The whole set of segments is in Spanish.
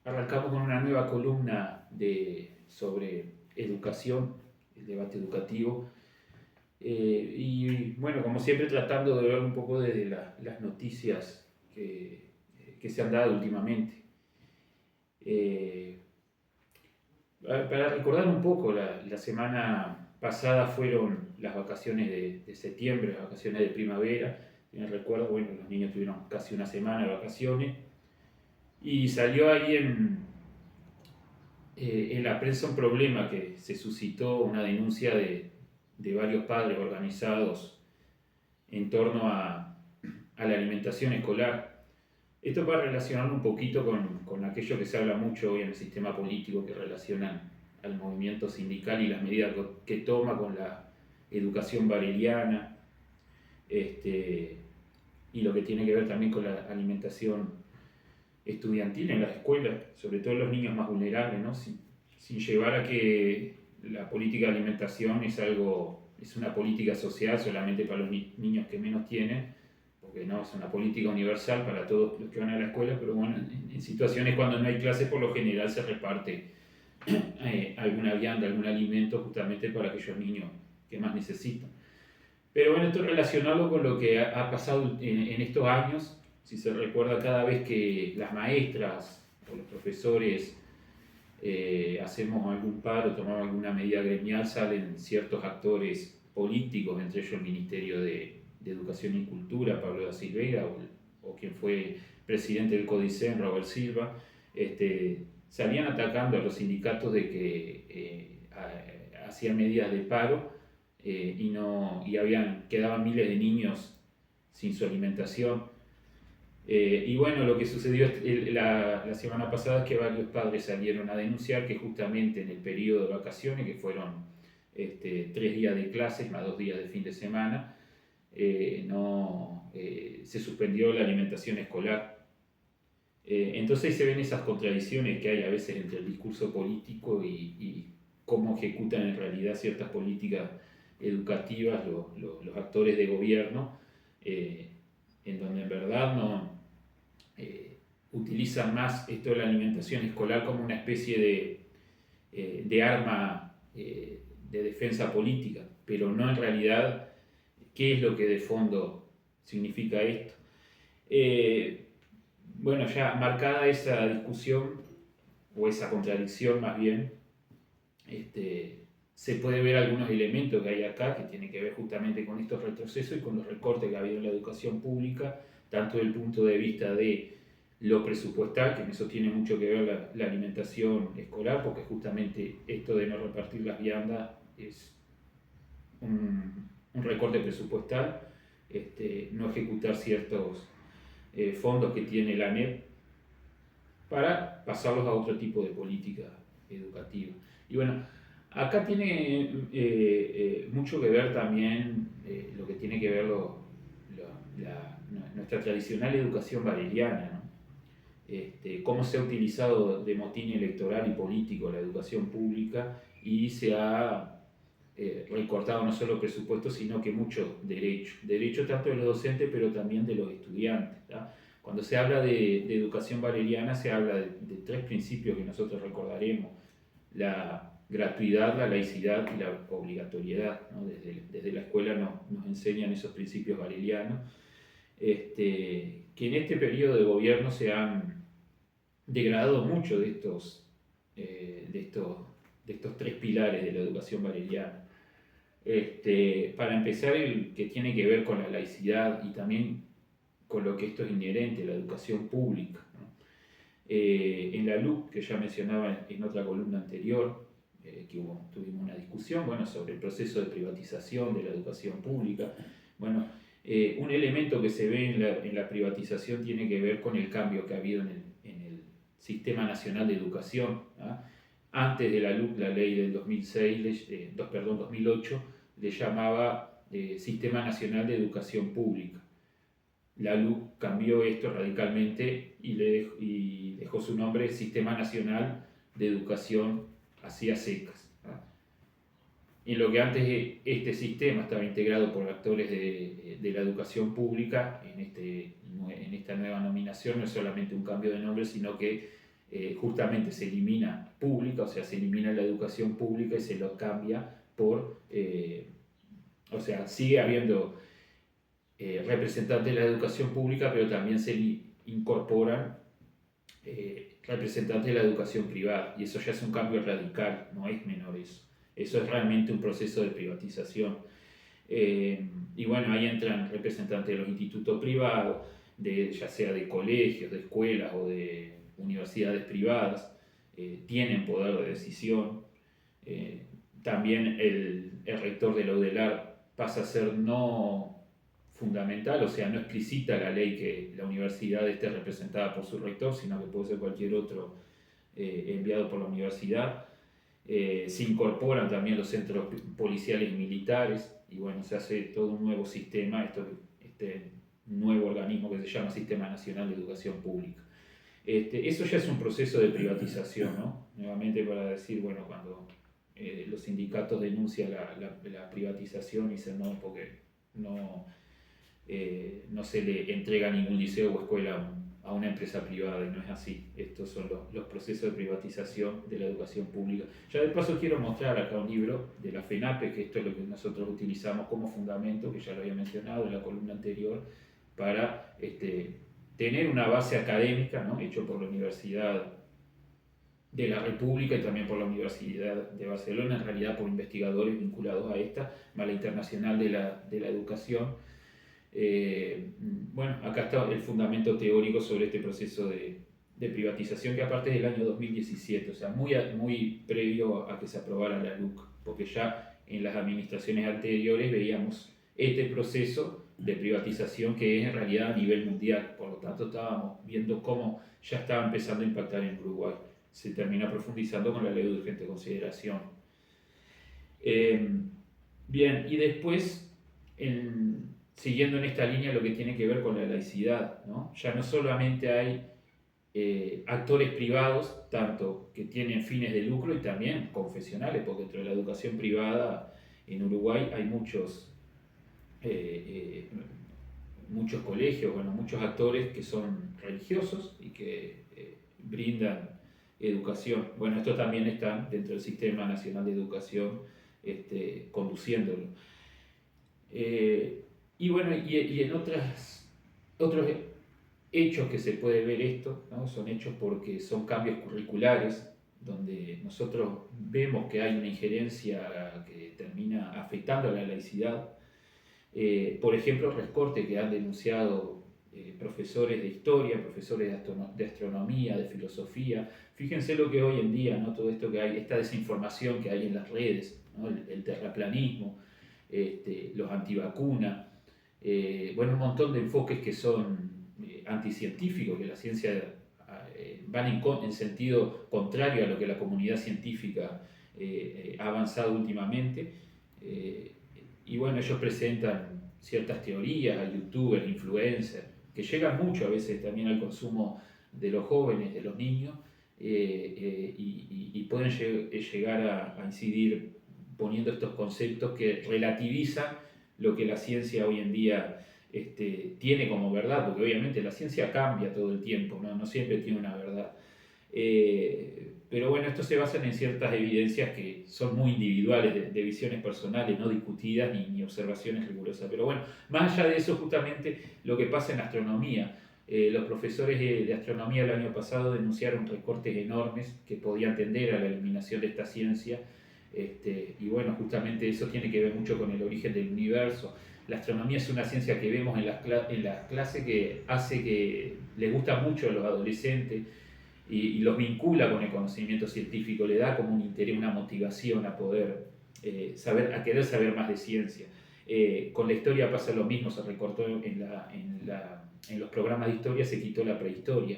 Arrancamos con una nueva columna sobre educación, el debate educativo. Y bueno, como siempre tratando de ver un poco desde las noticias que se han dado últimamente. Eh, para recordar un poco, la semana pasada fueron las vacaciones de septiembre, las vacaciones de primavera. Recuerdo, bueno, los niños tuvieron casi una semana de vacaciones y salió ahí en la prensa un problema que se suscitó, una denuncia de varios padres organizados en torno a la alimentación escolar. Esto para relacionarlo un poquito con aquello que se habla mucho hoy en el sistema político, que relacionan al movimiento sindical y las medidas que toma con la educación bareliana, y lo que tiene que ver también con la alimentación estudiantil en las escuelas, sobre todo los niños más vulnerables, ¿no? Sin llevar a que la política de alimentación es una política social solamente para los niños que menos tienen, porque no, es una política universal para todos los que van a la escuela, pero bueno, en situaciones cuando no hay clases, por lo general se reparte alguna vianda, algún alimento justamente para aquellos niños que más necesitan. Pero bueno, esto relacionado con lo que ha pasado en estos años, si se recuerda, cada vez que las maestras o los profesores hacemos algún paro, tomamos alguna medida gremial, salen ciertos actores políticos, entre ellos el Ministerio de Educación y Cultura, Pablo da Silveira, o quien fue presidente del CODICEN, Robert Silva, salían atacando a los sindicatos de que hacían medidas de paro quedaban miles de niños sin su alimentación. Y bueno, lo que sucedió la semana pasada es que varios padres salieron a denunciar que justamente en el periodo de vacaciones, que fueron 3 días de clases más 2 días de fin de semana, se suspendió la alimentación escolar. Entonces se ven esas contradicciones que hay a veces entre el discurso político y cómo ejecutan en realidad ciertas políticas educativas los actores de gobierno, en donde en verdad utilizan más esto de la alimentación escolar como una especie de arma de defensa política, pero no en realidad qué es lo que de fondo significa esto. Bueno, ya marcada esa discusión, o esa contradicción más bien, se puede ver algunos elementos que hay acá que tienen que ver justamente con estos retrocesos y con los recortes que ha habido en la educación pública, tanto desde el punto de vista de lo presupuestal, que en eso tiene mucho que ver la alimentación escolar, porque justamente esto de no repartir las viandas es un recorte presupuestal, no ejecutar ciertos fondos que tiene la ANEP para pasarlos a otro tipo de política educativa. Y bueno, acá tiene mucho que ver también lo que tiene que ver nuestra tradicional educación bareliana, ¿no? Cómo se ha utilizado de motín electoral y político la educación pública y se ha recortado no solo presupuestos, sino que muchos derechos tanto de los docentes, pero también de los estudiantes, ¿tá? Cuando se habla de educación bareliana, se habla de 3 principios que nosotros recordaremos: la gratuidad, la laicidad y la obligatoriedad, ¿no? Desde la escuela nos enseñan esos principios barelianos, que en este periodo de gobierno se han degradado mucho de estos 3 pilares de la educación bareliana. Para empezar, el que tiene que ver con la laicidad y también con lo que esto es inherente a la educación pública, ¿no? En la LUC, que ya mencionaba en otra columna anterior, tuvimos una discusión, bueno, sobre el proceso de privatización de la educación pública. Bueno, un elemento que se ve en la privatización tiene que ver con el cambio que ha habido en el Sistema Nacional de Educación, ¿no? Antes de la LUC, la ley del 2008, le llamaba Sistema Nacional de Educación Pública. La LUC cambió esto radicalmente y dejó su nombre Sistema Nacional de Educación así a secas, ¿no? En lo que antes este sistema estaba integrado por actores de la educación pública, en esta nueva nominación no es solamente un cambio de nombre, sino que justamente se elimina pública, o sea, se elimina la educación pública y se lo cambia por, o sea, sigue habiendo representantes de la educación pública, pero también se incorporan representantes de la educación privada, y eso ya es un cambio radical, no es menor eso. Eso es realmente un proceso de privatización. Y bueno, ahí entran representantes de los institutos privados, ya sea de colegios, de escuelas o de universidades privadas, tienen poder de decisión. También el rector de la UDELAR pasa a ser no fundamental, o sea, no explicita la ley que la universidad esté representada por su rector, sino que puede ser cualquier otro enviado por la universidad. Se incorporan también los centros policiales y militares, y bueno, se hace todo un nuevo sistema, este nuevo organismo que se llama Sistema Nacional de Educación Pública. Eso ya es un proceso de privatización, ¿no? Nuevamente para decir, bueno, cuando los sindicatos denuncian la privatización y dicen no, porque no se le entrega ningún liceo o escuela a una empresa privada, y no es así. Estos son los procesos de privatización de la educación pública. Ya de paso quiero mostrar acá un libro de la FENAPE, que esto es lo que nosotros utilizamos como fundamento, que ya lo había mencionado en la columna anterior, para tener una base académica, ¿no? Hecho por la Universidad de la República y también por la Universidad de Barcelona, en realidad por investigadores vinculados a esta, Mala Internacional de la Educación. Bueno, acá está el fundamento teórico sobre este proceso de privatización, que aparte es del año 2017, o sea, muy previo a que se aprobara la LUC, porque ya en las administraciones anteriores veíamos este proceso de privatización que es en realidad a nivel mundial, por lo tanto estábamos viendo cómo ya estaba empezando a impactar en Uruguay. Se termina profundizando con la ley de urgente consideración. Bien, y después, siguiendo en esta línea, lo que tiene que ver con la laicidad, ¿no? Ya no solamente hay actores privados, tanto que tienen fines de lucro y también confesionales, porque dentro de la educación privada en Uruguay hay muchos colegios, bueno, muchos actores que son religiosos y que brindan educación. Bueno, estos también están dentro del Sistema Nacional de Educación conduciéndolo. Y bueno, y en otros hechos que se puede ver esto, ¿no? Son hechos porque son cambios curriculares, donde nosotros vemos que hay una injerencia que termina afectando a la laicidad. Por ejemplo, recorte que han denunciado profesores de historia, profesores de astronomía, de filosofía. Fíjense lo que hoy en día, ¿no? Todo esto que hay, esta desinformación que hay en las redes, ¿no? El terraplanismo, los antivacunas, bueno, un montón de enfoques que son anticientíficos, que la ciencia van en sentido contrario a lo que la comunidad científica ha avanzado últimamente. Y bueno, ellos presentan ciertas teorías a youtubers, influencers, que llegan mucho a veces también al consumo de los jóvenes, de los niños, y pueden llegar a incidir poniendo estos conceptos que relativizan lo que la ciencia hoy en día tiene como verdad, porque obviamente la ciencia cambia todo el tiempo, no siempre tiene una verdad. Pero bueno, esto se basa en ciertas evidencias que son muy individuales, de visiones personales, no discutidas ni observaciones rigurosas. Pero bueno, más allá de eso, justamente lo que pasa en astronomía. Los profesores de astronomía el año pasado denunciaron recortes enormes que podían tender a la eliminación de esta ciencia. Y bueno, justamente eso tiene que ver mucho con el origen del universo. La astronomía es una ciencia que vemos en las clases que hace que les gusta mucho a los adolescentes y los vincula con el conocimiento científico, le da como un interés, una motivación a poder a querer saber más de ciencia. Con la historia pasa lo mismo, se recortó en los programas de historia, se quitó la prehistoria.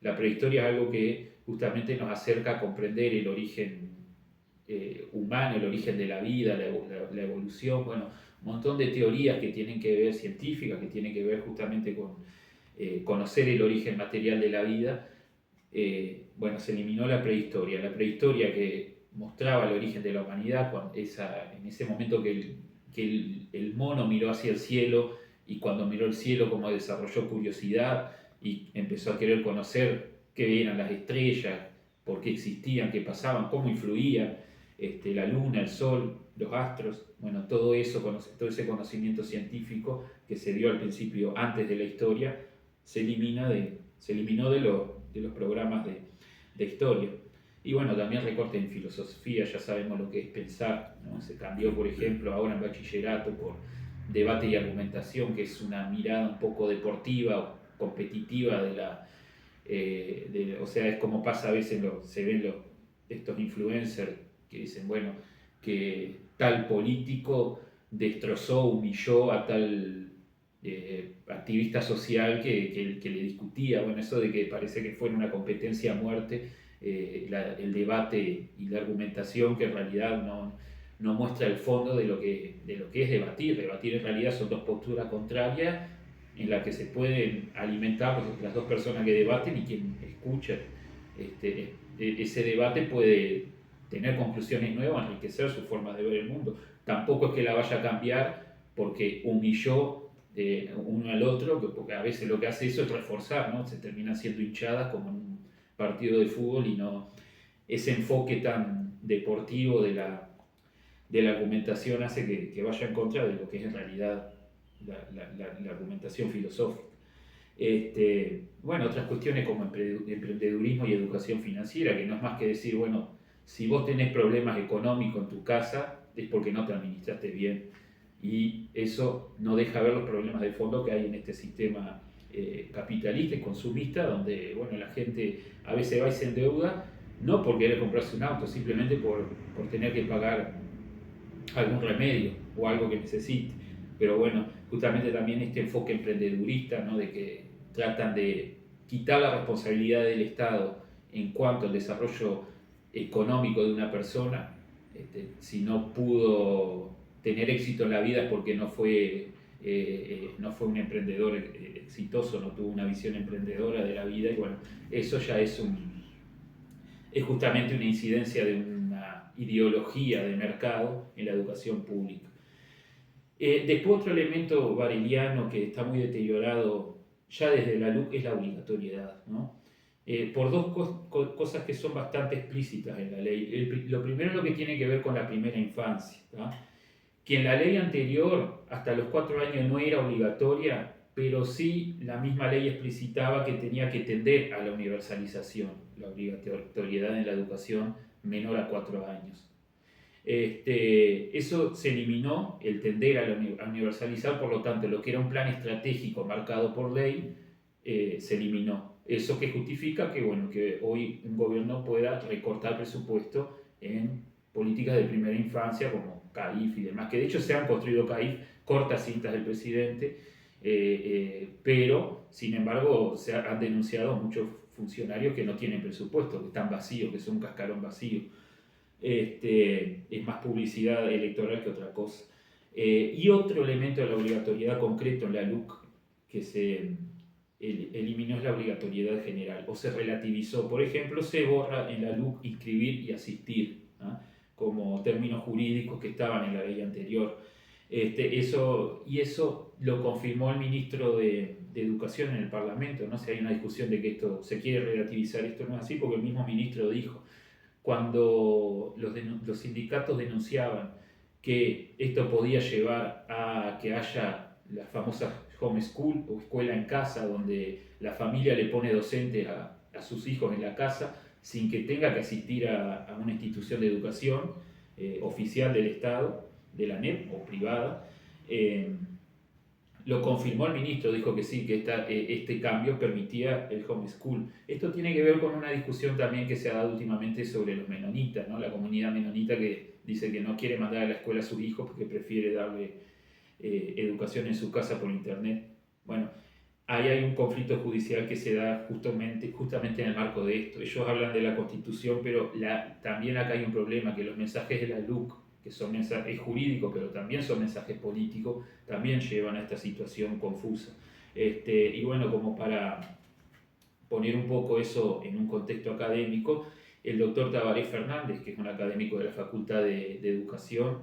La prehistoria es algo que justamente nos acerca a comprender el origen humano, el origen de la vida, la evolución, bueno, un montón de teorías que tienen que ver, científicas, que tienen que ver justamente con conocer el origen material de la vida. Bueno, se eliminó la prehistoria que mostraba el origen de la humanidad, en ese momento que el mono miró hacia el cielo, y cuando miró el cielo como desarrolló curiosidad y empezó a querer conocer qué eran las estrellas, por qué existían, qué pasaban, cómo influían la luna, el sol, los astros, bueno, todo eso, todo ese conocimiento científico que se dio al principio, antes de la historia, se eliminó de los programas de historia. Y bueno, también recorte en filosofía, ya sabemos lo que es pensar, ¿no? Se cambió, por ejemplo, ahora en bachillerato por debate y argumentación, que es una mirada un poco deportiva o competitiva o sea, es como pasa a veces, se ven estos influencers que dicen, bueno, que tal político destrozó, humilló a tal activista social que le discutía. Bueno, eso de que parece que fue una competencia a muerte, el debate y la argumentación, que en realidad no muestra el fondo de lo que es debatir. Debatir en realidad son dos posturas contrarias en las que se pueden alimentar las dos personas que debaten y quien escucha. Ese debate puede tener conclusiones nuevas, enriquecer su forma de ver el mundo. Tampoco es que la vaya a cambiar porque humilló uno al otro, porque a veces lo que hace eso es reforzar, ¿no? Se terminan siendo hinchadas como en un partido de fútbol y no ese enfoque tan deportivo de la argumentación hace que vaya en contra de lo que es en realidad la argumentación filosófica. Bueno, otras cuestiones como emprendedurismo y educación financiera, que no es más que decir, bueno, si vos tenés problemas económicos en tu casa, es porque no te administraste bien. Y eso no deja ver los problemas de fondo que hay en este sistema capitalista y consumista, donde bueno, la gente a veces va y se endeuda, no por querer comprarse un auto, simplemente por tener que pagar algún remedio o algo que necesite. Pero bueno, justamente también este enfoque emprendedurista, ¿no? De que tratan de quitar la responsabilidad del Estado en cuanto al desarrollo económico de una persona. Si no pudo tener éxito en la vida es porque no fue un emprendedor exitoso, no tuvo una visión emprendedora de la vida, y bueno, eso ya es justamente una incidencia de una ideología de mercado en la educación pública. Después otro elemento bareliano que está muy deteriorado ya desde la LUC es la obligatoriedad, ¿no? Por dos cosas que son bastante explícitas en la ley. Lo primero es lo que tiene que ver con la primera infancia, ¿no? Que en la ley anterior hasta los 4 años no era obligatoria, pero sí la misma ley explicitaba que tenía que tender a la universalización, la obligatoriedad en la educación menor a 4 años. Eso se eliminó, el tender a universalizar, por lo tanto lo que era un plan estratégico marcado por ley se eliminó. Eso que justifica que, bueno, que hoy un gobierno pueda recortar presupuesto en políticas de primera infancia como CAIF y demás, que de hecho se han construido CAIF, cortas cintas del presidente, pero sin embargo se han denunciado muchos funcionarios que no tienen presupuesto, que están vacíos, que son un cascarón vacío. Es más publicidad electoral que otra cosa. Y otro elemento de la obligatoriedad concreto en la LUC que se eliminó es la obligatoriedad general o se relativizó. Por ejemplo, se borra en la LUC inscribir y asistir, ¿no? Como términos jurídicos que estaban en la ley anterior. Eso lo confirmó el ministro de Educación en el Parlamento, ¿no? Si hay una discusión de que esto se quiere relativizar, esto no es así, porque el mismo ministro dijo, cuando los sindicatos denunciaban que esto podía llevar a que haya la famosa homeschool o escuela en casa, donde la familia le pone docente a sus hijos en la casa sin que tenga que asistir a una institución de educación oficial del Estado, de la NEP o privada, lo confirmó el ministro, dijo que sí, que este cambio permitía el homeschool. Esto tiene que ver con una discusión también que se ha dado últimamente sobre los menonitas, ¿no? La comunidad menonita que dice que no quiere mandar a la escuela a sus hijos porque prefiere darle educación en su casa por internet. Bueno, ahí hay un conflicto judicial que se da justamente en el marco de esto. Ellos hablan de la Constitución, pero también acá hay un problema, que los mensajes de la LUC, que son mensajes jurídicos, pero también son mensajes políticos, también llevan a esta situación confusa. Y bueno, como para poner un poco eso en un contexto académico, el doctor Tabaré Fernández, que es un académico de la Facultad de Educación,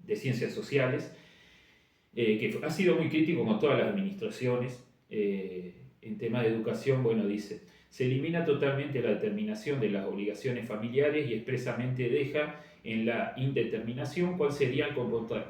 de Ciencias Sociales, que ha sido muy crítico con todas las administraciones, en tema de educación, bueno, dice, se elimina totalmente la determinación de las obligaciones familiares y expresamente deja en la indeterminación cuál sería el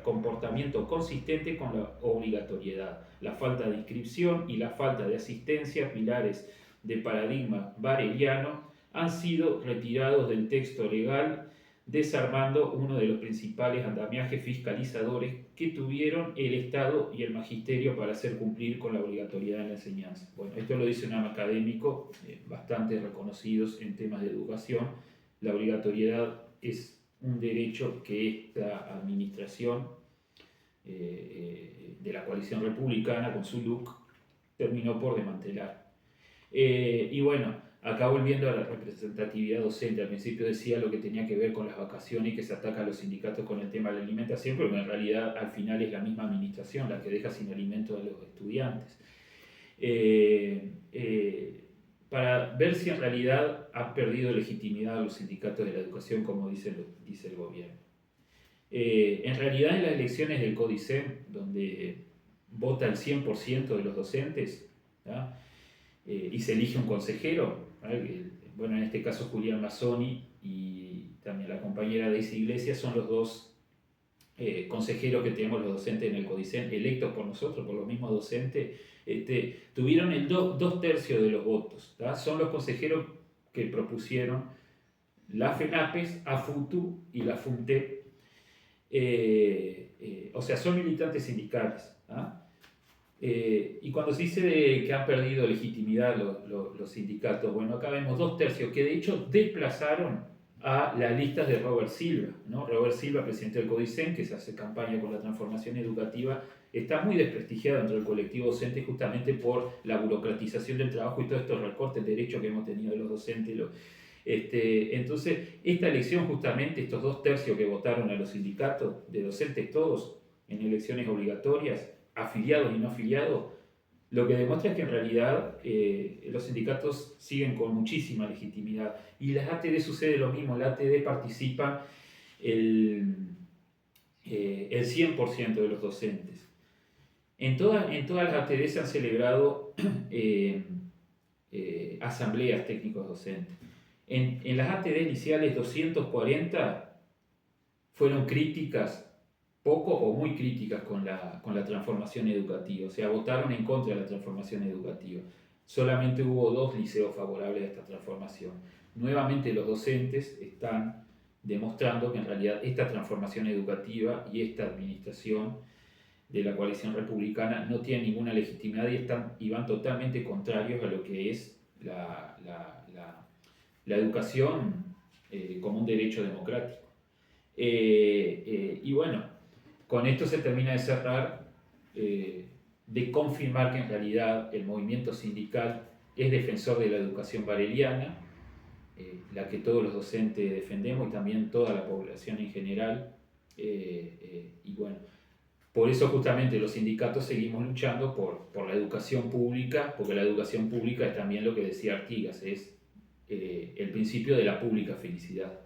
comportamiento consistente con la obligatoriedad. La falta de inscripción y la falta de asistencia, pilares del paradigma bareliano, han sido retirados del texto legal, desarmando uno de los principales andamiajes fiscalizadores que tuvieron el Estado y el magisterio para hacer cumplir con la obligatoriedad en la enseñanza. Bueno, esto lo dice un académico bastante reconocidos en temas de educación. La obligatoriedad es un derecho que esta administración de la coalición republicana con su LUC terminó por desmantelar. Y bueno, acá volviendo a la representatividad docente, al principio decía lo que tenía que ver con las vacaciones y que se ataca a los sindicatos con el tema de la alimentación, pero en realidad al final es la misma administración la que deja sin alimento a los estudiantes. Para ver si en realidad han perdido legitimidad a los sindicatos de la educación, como dice el gobierno. En realidad en las elecciones del CODICEM, donde vota el 100% de los docentes, ¿tá? Y se elige un consejero, ¿vale? Bueno, en este caso Julián Mazzoni y también la compañera Daisy Iglesias son los dos consejeros que tenemos los docentes en el CODICEM, electos por nosotros, por los mismos docentes, tuvieron el 2/3 de los votos, ¿tá? Son los consejeros que propusieron la FENAPES, AFUTU y la FUNTEP, o sea, son militantes sindicales, ¿tá? Y cuando se dice que han perdido legitimidad los sindicatos, bueno, acá vemos 2/3 que de hecho desplazaron a las listas de Robert Silva, ¿no? Robert Silva, presidente del CODICEM, que se hace campaña por la transformación educativa, está muy desprestigiado dentro del colectivo docente justamente por la burocratización del trabajo y todos estos recortes de derechos que hemos tenido de los docentes. Entonces, esta elección justamente, estos 2/3 que votaron a los sindicatos de docentes todos en elecciones obligatorias, afiliados y no afiliados, lo que demuestra es que en realidad los sindicatos siguen con muchísima legitimidad. Y las ATD sucede lo mismo, la ATD participa el 100% de los docentes. En todas las ATD se han celebrado asambleas técnicos docentes. En las ATD iniciales 240 fueron críticas, poco o muy críticas con la transformación educativa, o sea, votaron en contra de la transformación educativa. Solamente hubo 2 liceos favorables a esta transformación. Nuevamente los docentes están demostrando que en realidad esta transformación educativa y esta administración de la coalición republicana no tienen ninguna legitimidad y van totalmente contrarios a lo que es la educación como un derecho democrático. Y bueno, con esto se termina de cerrar, de confirmar que en realidad el movimiento sindical es defensor de la educación bareliana, la que todos los docentes defendemos y también toda la población en general. Y bueno, por eso justamente los sindicatos seguimos luchando por la educación pública, porque la educación pública es también lo que decía Artigas, es el principio de la pública felicidad.